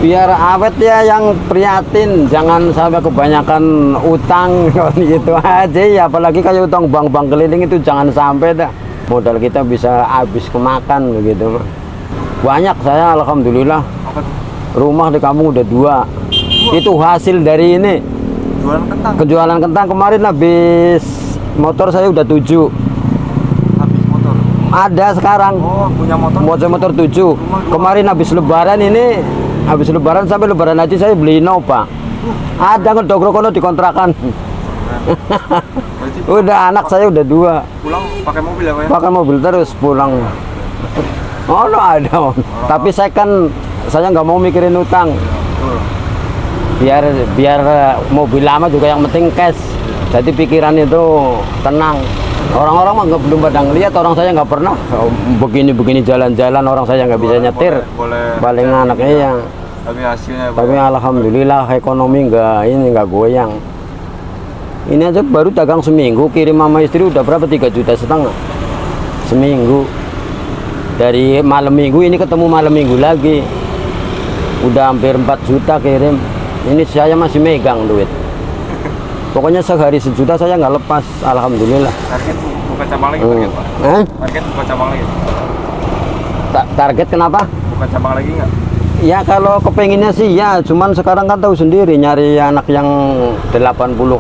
Biar awet ya yang prihatin, jangan sampai kebanyakan utang gitu aja ya. Apalagi kayak utang bank-bank keliling itu jangan sampai dah. Modal kita bisa habis kemakan begitu. Banyak saya alhamdulillah. Rumah di kampung udah 2. Itu hasil dari ini. Jualan kentang. Kejualan kentang kemarin habis motor saya udah 7. Habis motor. Ada sekarang. Oh, punya motor. Motor 7. Kemarin habis lebaran ini, habis lebaran sampai lebaran aja saya beli Innova. Ada ngedogrok di kontrakan. Udah anak saya udah 2. Pulang pakai mobil ya, Pak? Pakai mobil terus pulang. Oh, no, ada. Tapi saya kan nggak mau mikirin utang. Biar mobil lama juga yang penting cash. Jadi pikiran itu tenang. Orang-orang mah belum pada ngeliat, orang saya nggak pernah begini jalan-jalan, orang saya nggak bisa nyetir. Paling anaknya ya. Tapi hasilnya. Tapi alhamdulillah ekonomi nggak goyang. Ini aja baru dagang seminggu, kirim mama istri udah berapa 3,5 juta seminggu. Dari malam minggu ini ketemu malam minggu lagi, udah hampir 4 juta kirim. Ini saya masih megang duit. Pokoknya sehari 1 juta saya nggak lepas, alhamdulillah. Target buka cabang lagi, target, Pak? Target buka cabang lagi. Target kenapa? Buka cabang lagi nggak? Ya kalau kepenginnya sih ya, cuman sekarang kan tahu sendiri nyari anak yang 80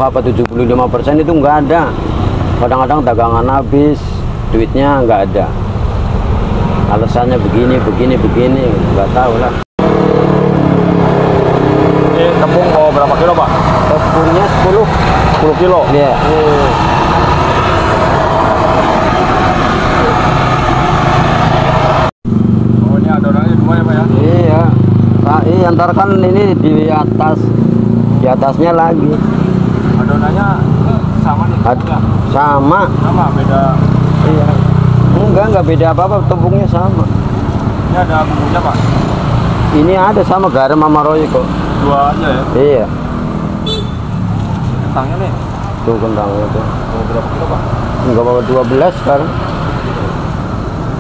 apa 75% itu nggak ada. Kadang-kadang dagangan habis, duitnya nggak ada. Alasannya begini, nggak tahu lah. Ini tepung mau berapa kilo, Pak? Tepungnya 10 kilo. Iya. Oh, ini adonannya 2 ya, Pak ya? Iya. Iya, ntar kan ini di atasnya lagi. Adonannya sama nih? Sama. Sama, beda? Iya. Enggak beda apa-apa, tepungnya sama. Ini ada bumbunya, Pak? Ini ada sama garam sama Royco. 2 aja ya? Iya. Kentangnya nih? Tuh kentangnya tuh. Mau berapa kilo, Pak? Enggak bawa 12 sekarang.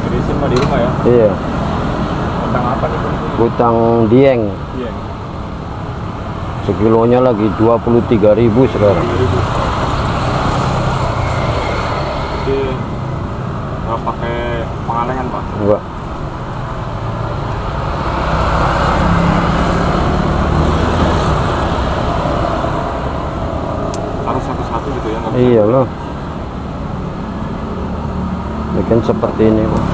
Irisin mah di rumah ya? Iya. Kentang apa nih, Pak? Kutang Dieng. Iya. Sekilonya lagi 23.000 sekarang. Jadi nggak pakai pengalengan, Pak? Enggak. Harus satu-satu gitu ya? Nggak bisa. Iya loh. Bikin seperti ini, Pak.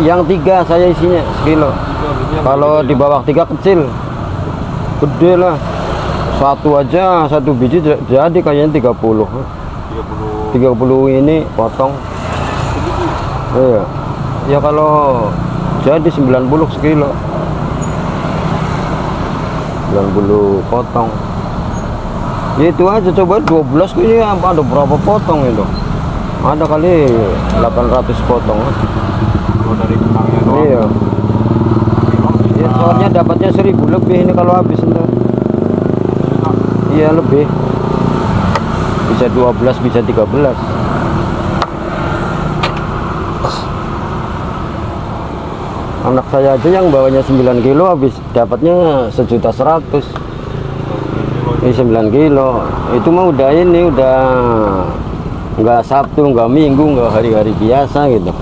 Yang 3 saya isinya sekilo. Kalau di bawah 3 kecil, gede lah. Satu aja, 1 biji jadi kayaknya 30 ini potong. Iya. Ya kalau jadi 90 sekilo, 90 potong. Ya itu aja, coba 12 ini ada berapa potong itu? Ada kali 800 potong. Kalau dari kentangnya doang? Iya. Ya, soalnya dapatnya 1000 lebih ini kalau habis entar. Iya lebih. Bisa 12, bisa 13. Anak saya aja yang bawanya 9 kilo habis dapatnya 1.100.000. Ini 9 kilo. Itu mah udah ini udah nggak Sabtu, nggak Minggu, nggak hari-hari biasa gitu.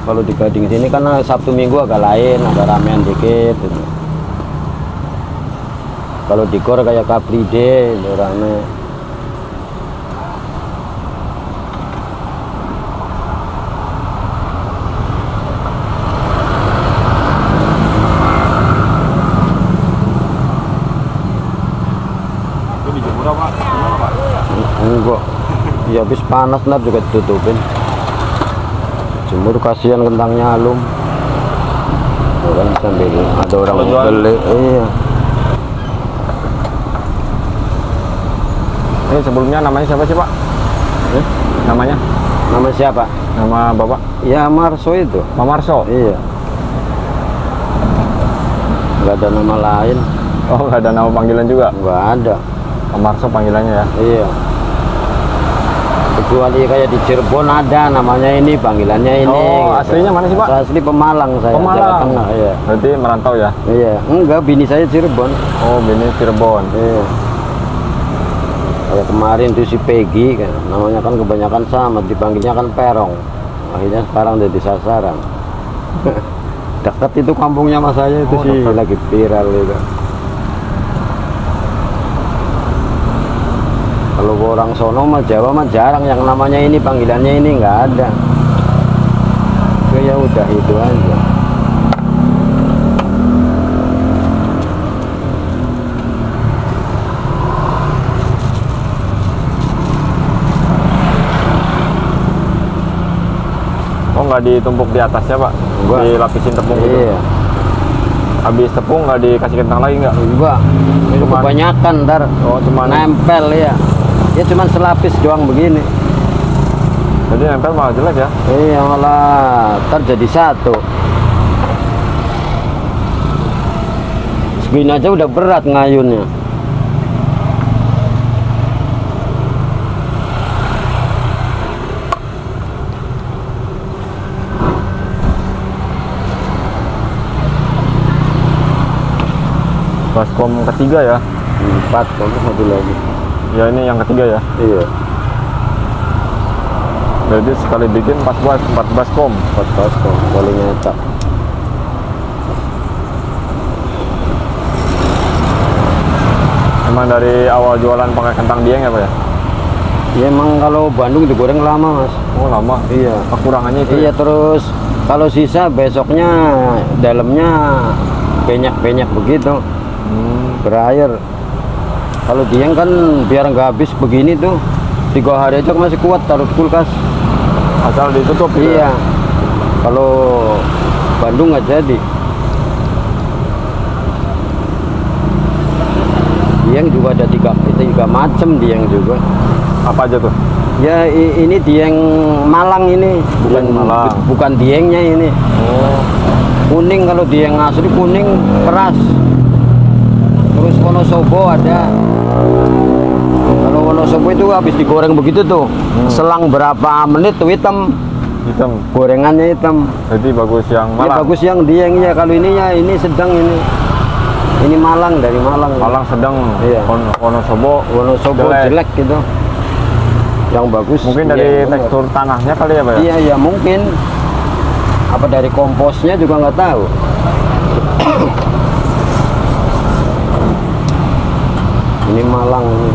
Kalau di Gading sini kan Sabtu Minggu agak lain, agak ramean dikit gitu. Kalau di Gor kayak Capri Day itu rame. Itu dijemur apa? Gimana, Pak? Enggak. Ya habis panas ntar juga ditutupin. Jemur kasihan kentangnya alum. Tuh kan sambil ada orang beli. Iya. Ini sebelumnya namanya siapa sih, Pak? Namanya? Nama siapa? Nama Bapak? Ya Marso itu. Pak Marso? Iya. Nggak ada nama lain. Oh, nggak ada nama panggilan juga? Nggak ada. Om Marso panggilannya ya? Iya. Kecuali kayak di Cirebon ada namanya ini, panggilannya ini. Oh, gitu. aslinya mana sih, Pak? Asli Pemalang saya, Jawa Pemalang. Tengah. Iya. Berarti merantau ya? Iya. Enggak, bini saya Cirebon. Oh, bini Cirebon. Iya. Kayak kemarin tuh si Peggy kan, namanya kan kebanyakan sama, dipanggilnya kan Perong. Akhirnya sekarang jadi sasaran. Dekat itu kampungnya mas saya itu Oh, sih dekat. lagi viral itu. Kalau orang sono mah Jawa mah jarang yang namanya ini, panggilannya ini nggak ada. Ya udah itu aja. Oh, nggak ditumpuk di atasnya, Pak? Enggak. Dilapisin tepung gitu? Iya. Habis tepung nggak dikasih kentang lagi nggak? Enggak. Itu Cuman- kebanyakan ntar. Oh, cuma Nempel ya. Ya cuman selapis doang begini. Jadi nempel malah jelek ya? Iya malah terjadi satu. Segini aja udah berat ngayunnya. Baskom ketiga ya? 4 kalau satu lagi. Ya ini yang ketiga ya? Iya. Berarti sekali bikin 4 baskom. 4 baskom boleh nyetak. Emang dari awal jualan pakai kentang dieng ya, Pak ya? Ya emang kalau Bandung digoreng lama mas. Oh, lama. Iya. Kekurangannya itu. Iya terus kalau sisa besoknya dalamnya banyak begitu. Berair. Kalau dieng kan biar nggak habis begini tuh 3 hari aja masih kuat taruh di kulkas. Asal ditutup gitu Iya. ya? Kalau Bandung nggak jadi. Dieng juga ada tiga macam dieng juga. Apa aja tuh? Ya ini dieng Malang ini, bukan Dieng Malang. bukan diengnya ini. Oh, Kuning kalau dieng asli kuning keras. Terus Wonosobo ada. Kalau Wonosobo itu habis digoreng begitu tuh, selang berapa menit tuh hitam, hitam. gorengannya hitam. Jadi bagus yang Ini Malang. bagus yang diengnya. Kalau ininya ini sedang ini. Ini Malang, dari Malang. Malang sedang. Iya. Wonosobo. Wonosobo jelek gitu. Yang bagus. Mungkin dari dieng, tekstur tanahnya kali ya, Pak ya? Iya, ya mungkin. Apa dari komposnya juga nggak tahu. Ini Malang ini.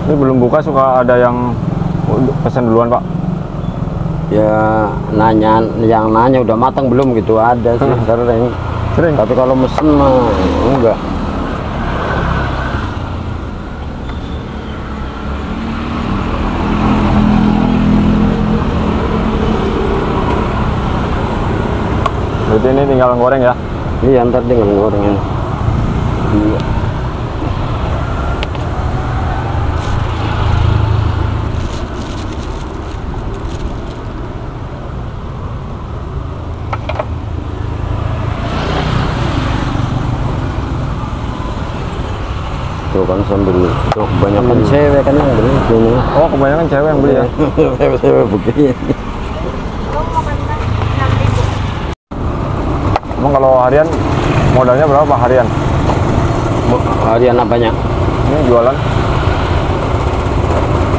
Ini belum buka suka ada yang pesan duluan, Pak. Ya yang nanya udah matang belum gitu ada sih sering. Sering. Tapi kalau mesen mah enggak. Berarti ini tinggal goreng ya? Iya ntar tinggal goreng ini. Iya. Tuh kan sambil tuh, kebanyakan cewek kan yang beli sini. Oh, kebanyakan cewek yang beli ya? Cewek begini. Emang kalau harian modalnya berapa, Pak, harian? Harian apanya? Ini jualan?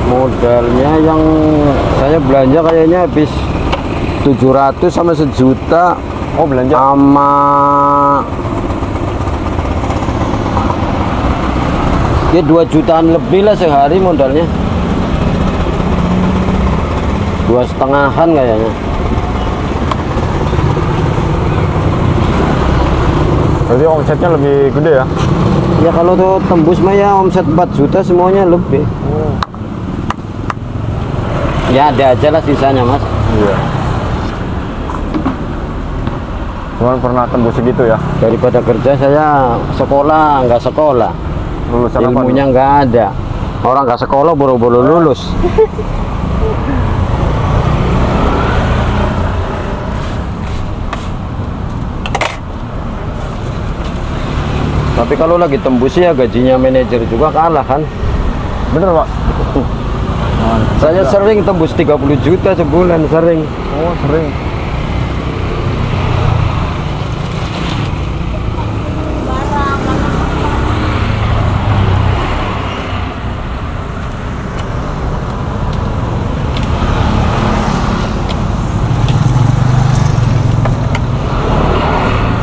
Modalnya yang saya belanja kayaknya habis 700 sama 1 juta Oh, belanja? sama ya 2 jutaan lebih lah sehari modalnya. 2,5-an kayaknya. Berarti omsetnya lebih gede ya? Ya kalau tuh tembus mah ya omset 4 juta semuanya lebih. Ya ada aja lah sisanya mas. Iya. Cuman pernah tembus segitu ya? Daripada kerja saya sekolah nggak sekolah. Lulusan apa? Ilmunya nggak ada. Orang nggak sekolah boro-boro lulus. Tapi kalau lagi tembus ya gajinya manajer juga kalah kan. Bener Pak? Saya sering tembus 30 juta sebulan, sering. Oh sering.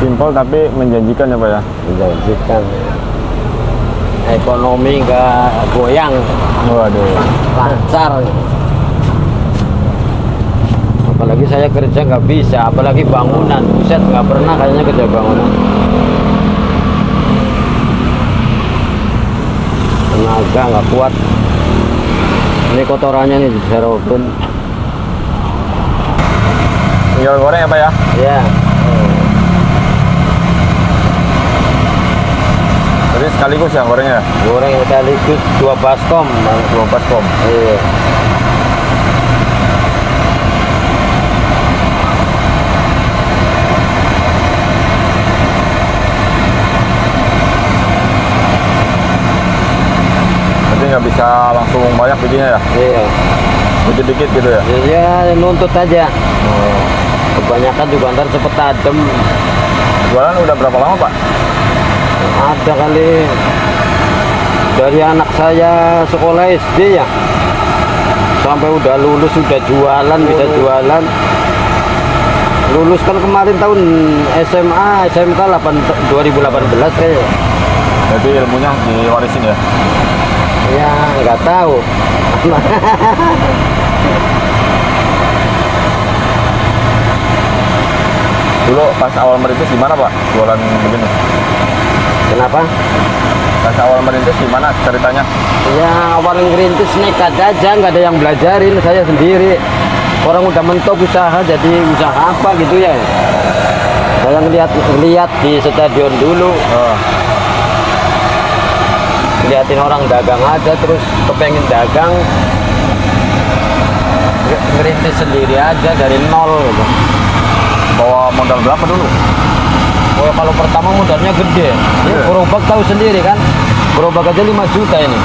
Simpel tapi menjanjikan ya Pak ya? Menjanjikan. Ekonomi nggak goyang, Waduh. lancar. Apalagi saya kerja nggak bisa, apalagi bangunan. Buset, nggak pernah kayaknya kerja bangunan. Tenaga nggak kuat. Ini kotorannya nih diserokin. Tinggal goreng ya Pak ya? Ya. Jadi sekaligus ya gorengnya? Goreng sekaligus 2 baskom. 2 baskom. Iya. Jadi nggak bisa langsung banyak bikinnya ya? Iya. Dikit-dikit gitu ya? Ya nuntut aja. Oh. Kebanyakan juga ntar cepet adem. Jualan udah berapa lama Pak? Ada kali dari anak saya sekolah SD ya, sampai udah lulus udah jualan, bisa jualan. Lulus kan kemarin tahun SMA, SMK 2018 kayaknya. Jadi ilmunya diwarisin ya? Ya nggak tahu. Dulu pas awal merintis gimana Pak jualan begini? Kenapa? Pas awal merintis gimana ceritanya? Ya awal ngerintis nekat aja, nggak ada yang belajarin, saya sendiri. Orang udah mentok usaha, jadi usaha apa gitu ya. Saya ngeliat di stadion dulu. Oh. Liatin orang dagang aja, terus kepengen dagang, ngerintis sendiri aja dari nol gitu. Bawa modal berapa dulu? Oh, kalau pertama modalnya gede. Ini Iya. gerobak tahu sendiri kan, gerobak aja 5 juta ini.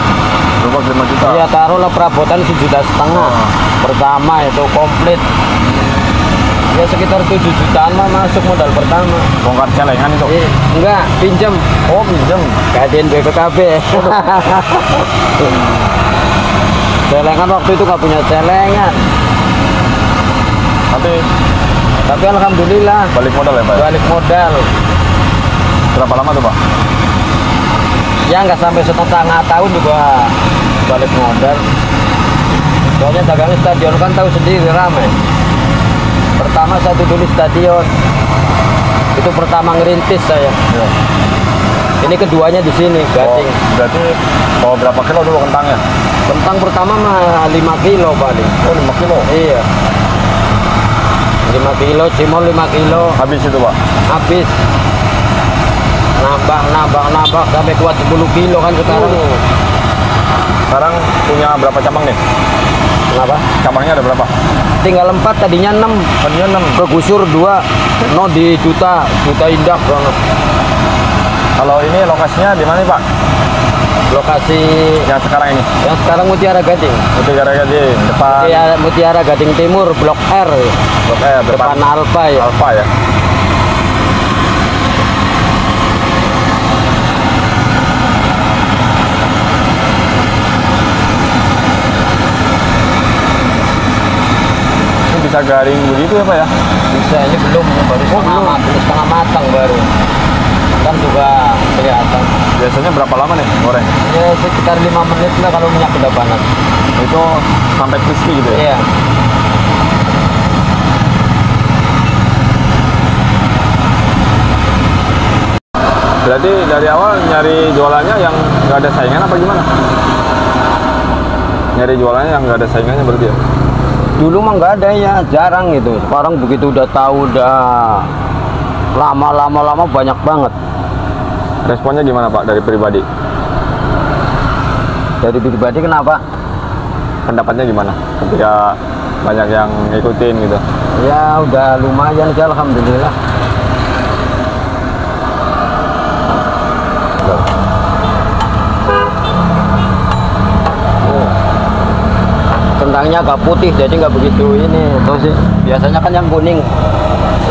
Berapa 5 juta? Iya, taruhlah perabotan 1,5 juta. Pertama itu komplit. Ya sekitar 7 jutaan mah masuk modal pertama. Bongkar celengan itu? Enggak, pinjam. Oh pinjam. Gadein BPKB. Celengan waktu itu nggak punya celengan. Tapi alhamdulillah Balik modal ya Pak? balik modal. Berapa lama tuh Pak? Ya nggak sampai 1,5 tahun juga balik modal. Soalnya dagangnya stadion kan tahu sendiri ramai. Pertama satu dulu stadion. Itu pertama ngerintis saya. Iya. Ini keduanya di sini, Oh, Gading. berarti bawa berapa kilo dulu kentangnya? Kentang pertama mah 5 kilo paling. Oh 5 kilo? Iya. 5 kilo, cimol 5 kilo. Habis itu Pak? Habis. Nambah sampai kuat 10 kilo kan sekarang. Sekarang punya berapa cabang nih? Kenapa? Cabangnya ada berapa? Tinggal 4, tadinya 6. Tadinya 6. Kegusur 2. No di Duta Indah banget. Kalau ini lokasinya di mana nih, Pak? Lokasi Yang sekarang ini? yang sekarang Mutiara Gading. Mutiara Gading, depan Mutiara Gading Timur, Blok R. Blok R, Depan Alfa ya. Alfa ya. Ini bisa garing begitu ya Pak ya? Bisa, ini belum, baru setengah matang baru. Kan juga kelihatan. Biasanya berapa lama nih goreng? Ya sekitar 5 menit lah kalau minyak udah panas. Itu sampai crispy gitu ya? Iya. Berarti dari awal nyari jualannya yang nggak ada saingan apa gimana? Nyari jualannya yang nggak ada saingannya berarti ya? Dulu mah nggak ada ya, jarang gitu. Sekarang begitu udah tahu, udah lama banyak banget. Responnya gimana Pak dari pribadi? Dari pribadi kenapa? Pendapatnya gimana? Ketika banyak yang ngikutin gitu. Ya udah lumayan sih, alhamdulillah. Kentangnya agak putih jadi nggak begitu ini tuh sih. Biasanya kan yang kuning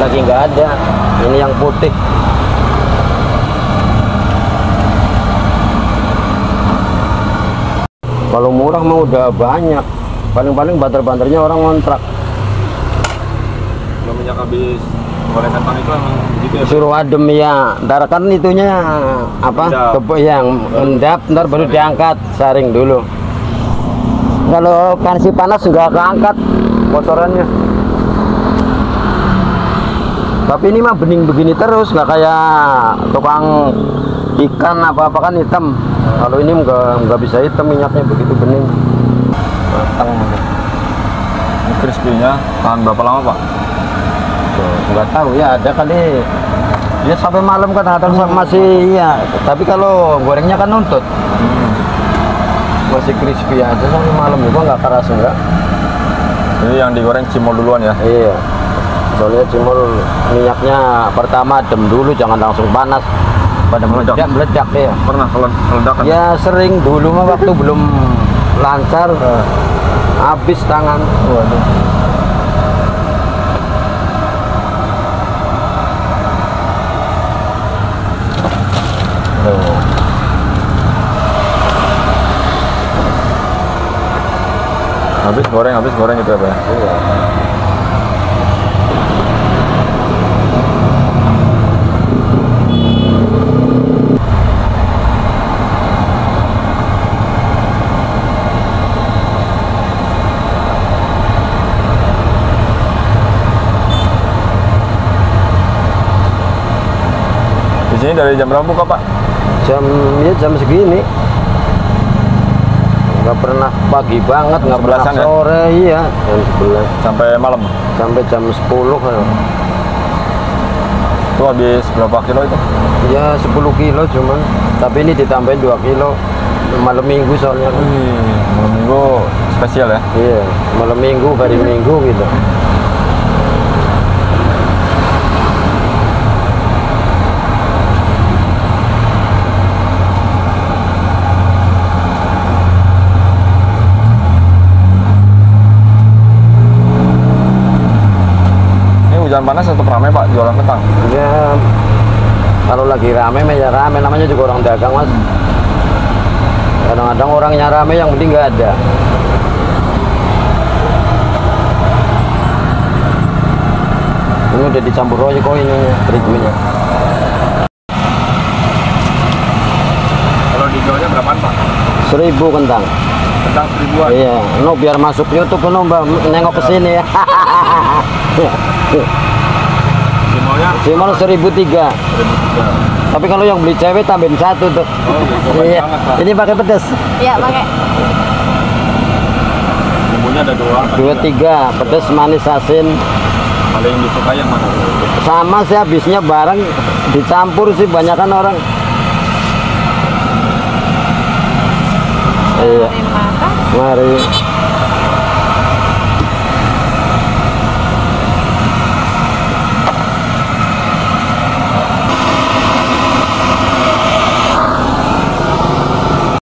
lagi nggak ada, ini yang putih. Kalau murah mah udah banyak, paling-paling banter-banternya orang ngontrak. Kalau minyak habis goreng kentang itu emang begitu ya? Suruh adem ya, ntar kan itunya apa? Yang endap, ntar baru diangkat, saring dulu. Kalau pansi panas nggak keangkat kotorannya. Tapi ini mah bening begini terus, nggak kayak tukang ikan apa-apa kan hitam. Kalau ini nggak bisa hitam, minyaknya begitu bening. Matang. Ini crispy-nya tahan berapa lama Pak? Nggak tahu ya, ada kali ya sampai malam kadang-kadang masih iya. Tapi kalau gorengnya kan nuntut. Masih crispy aja sampai malam juga nggak keras enggak. Jadi yang digoreng cimol duluan ya? Iya. Soalnya cimol minyaknya pertama adem dulu, jangan langsung panas. Pada meledak ya. Pernah kalau meledak kan? Ya sering dulu mah waktu belum lancar habis tangan. Waduh. Habis goreng gitu ya Pak? Iya. Di sini dari jam berapa buka Pak? Jam segini. Nggak pernah pagi banget, nggak pernah sore, ya? Iya jam 11 sampai malam? Sampai jam 10 ya. Itu habis berapa kilo itu? Ya 10 kilo cuman, tapi ini ditambahin 2 kilo malam minggu soalnya kan. Malam minggu spesial ya? Iya, malam minggu, hari minggu gitu. Hujan panas tetap ramai Pak jualan kentang? Ya kalau lagi rame ya rame, namanya juga orang dagang Mas. Kadang-kadang orangnya rame, yang penting nggak ada. Ini udah dicampur aja kok ininya, terigunya. Kalau dijualnya berapaan Pak? 1000 kentang. Kentang 1000-an? Iya, no biar masuk YouTube no Mbak, nengok ke sini ya. Cimol 1003. Tapi kalau yang beli cewek tambahin 1 tuh. Oh iya. Banget, Ini pakai pedas? Iya, pakai. Bumbunya ada 2, 3, pedas, manis, asin. Paling disukai yang mana? Sama sih, habisnya bareng dicampur sih, banyakan orang. Iya. Terima kasih. Mari.